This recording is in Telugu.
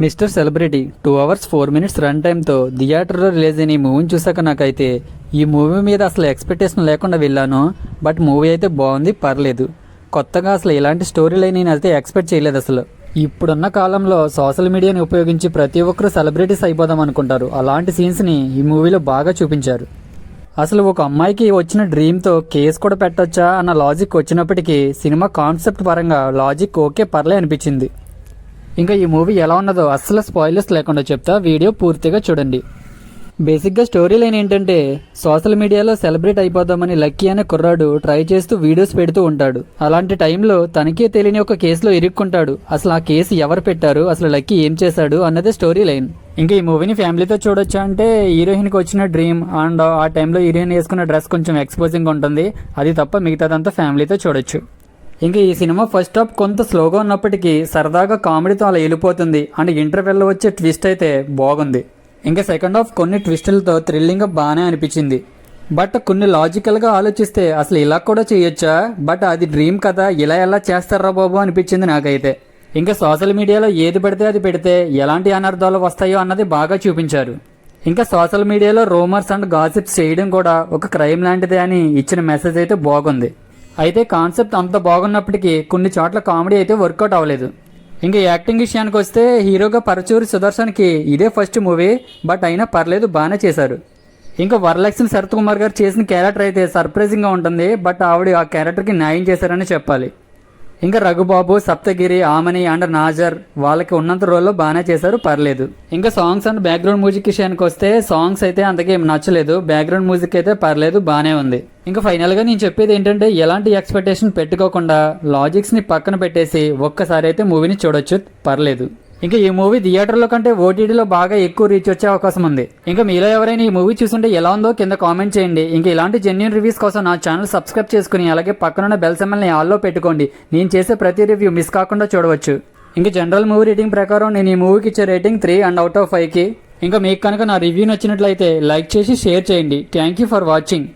Mister celebrity 2 hours 4 minutes run టైంతో థియేటర్లో రిలీజ్ అయిన ఈ మూవీని చూసాక నాకైతే ఈ మూవీ మీద అసలు ఎక్స్పెక్టేషన్ లేకుండా వెళ్ళాను. బట్ మూవీ అయితే బాగుంది, పర్లేదు. కొత్తగా అసలు ఇలాంటి స్టోరీ లైన్ నేను అయితే ఎక్స్పెక్ట్ చేయలేదు అసలు. ఇప్పుడున్న కాలంలో సోషల్ మీడియాని ఉపయోగించి ప్రతి ఒక్కరూ సెలబ్రిటీస్ అయిపోదాం అనుకుంటారు. అలాంటి సీన్స్ని ఈ మూవీలో బాగా చూపించారు. అసలు ఒక అమ్మాయికి వచ్చిన డ్రీమ్తో కేసు కూడా పెట్టొచ్చా అన్న లాజిక్ వచ్చినప్పటికీ సినిమా కాన్సెప్ట్ పరంగా లాజిక్ ఓకే పర్లే అనిపించింది. ఇంకా ఈ మూవీ ఎలా ఉన్నదో అస్సలు స్పాయిలర్స్ లేకుండా చెప్తా, వీడియో పూర్తిగా చూడండి. బేసిక్గా స్టోరీ లైన్ ఏంటంటే, సోషల్ మీడియాలో సెలబ్రేట్ అయిపోదామని లక్కీ అనే కుర్రాడు ట్రై చేస్తూ వీడియోస్ పెడుతూ ఉంటాడు. అలాంటి టైంలో తనకే తెలియని ఒక కేసులో ఇరుక్కుంటాడు. అసలు ఆ కేసు ఎవరు పెట్టారు, అసలు లక్కీ ఏం చేశాడు అన్నదే స్టోరీ లైన్. ఇంకా ఈ మూవీని ఫ్యామిలీతో చూడొచ్చా అంటే, హీరోయిన్కి వచ్చిన డ్రీమ్ అండ్ ఆ టైంలో హీరోయిన్ వేసుకున్న డ్రెస్ కొంచెం ఎక్స్పోజింగ్ ఉంటుంది, అది తప్ప మిగతాదంతా ఫ్యామిలీతో చూడొచ్చు. ఇంకా ఈ సినిమా ఫస్ట్ హాఫ్ కొంత స్లోగా ఉన్నప్పటికీ సరదాగా కామెడీతో అలా వెళ్ళిపోతుంది. అండ్ ఇంటర్వెల్లో వచ్చే ట్విస్ట్ అయితే బాగుంది. ఇంకా సెకండ్ హాఫ్ కొన్ని ట్విస్టులతో థ్రిల్లింగ్గా బాగానే అనిపించింది. బట్ కొన్ని లాజికల్గా ఆలోచిస్తే అసలు ఇలా కూడా చేయొచ్చా, బట్ అది డ్రీమ్ కదా, ఇలా ఎలా చేస్తారా బాబు అనిపించింది నాకైతే. ఇంకా సోషల్ మీడియాలో ఏది పడితే అది పెడితే ఎలాంటి అనర్థాలు వస్తాయో అన్నది బాగా చూపించారు. ఇంకా సోషల్ మీడియాలో రూమర్స్ అండ్ గాసిప్స్ చేయడం కూడా ఒక క్రైమ్ లాంటిదే అని ఇచ్చిన మెసేజ్ అయితే బాగుంది. అయితే కాన్సెప్ట్ అంత బాగున్నప్పటికీ కొన్ని చోట్ల కామెడీ అయితే వర్కౌట్ అవ్వలేదు. ఇంకా యాక్టింగ్ విషయానికి వస్తే హీరోగా పరచూరి సుదర్శన్కి ఇదే ఫస్ట్ మూవీ, బట్ అయినా పర్లేదు, బాగానే చేశారు. ఇంకా వరలక్ష్మి శరత్ కుమార్ గారు చేసిన క్యారెక్టర్ అయితే సర్ప్రైజింగ్గా ఉంటుంది, బట్ ఆవిడ ఆ క్యారెక్టర్కి న్యాయం చేశారని చెప్పాలి. ఇంకా రఘుబాబు, సప్తగిరి, ఆమని అండ్ నాజర్ వాళ్ళకి ఉన్నంత రోల్లో బాగానే చేశారు, పర్లేదు. ఇంకా సాంగ్స్ అండ్ బ్యాక్గ్రౌండ్ మ్యూజిక్ విషయానికి వస్తే సాంగ్స్ అయితే అంతకేం నచ్చలేదు, బ్యాక్గ్రౌండ్ మ్యూజిక్ అయితే పర్లేదు, బాగానే ఉంది. ఇంకా ఫైనల్గా నేను చెప్పేది ఏంటంటే, ఎలాంటి ఎక్స్పెక్టేషన్ పెట్టుకోకుండా లాజిక్స్ని పక్కన పెట్టేసి ఒక్కసారి అయితే మూవీని చూడొచ్చు, పర్లేదు. ఇంకా ఈ మూవీ థియేటర్లో కంటే ఓటీటీలో బాగా ఎక్కువ రీచ్ వచ్చే అవకాశం ఉంది. ఇంకా మీలో ఎవరైనా ఈ మూవీ చూస్తుంటే ఎలా ఉందో కింద కామెంట్ చేయండి. ఇంకా ఇలాంటి జెన్యూన్ రివ్యూస్ కోసం నా ఛానల్ సబ్స్క్రైబ్ చేసుకుని అలాగే పక్కనున్న బెల్ సింబల్ని ఆల్లో పెట్టుకోండి. నేను చేసే ప్రతి రివ్యూ మిస్ కాకుండా చూడవచ్చు. ఇంకా జనరల్ మూవీ రేటింగ్ ప్రకారం నేను ఈ మూవీకి ఇచ్చే రేటింగ్ 3/5కి. ఇంకా మీకు కనుక నా రివ్యూ నచ్చినట్లయితే లైక్ చేసి షేర్ చేయండి. Thank you for watching.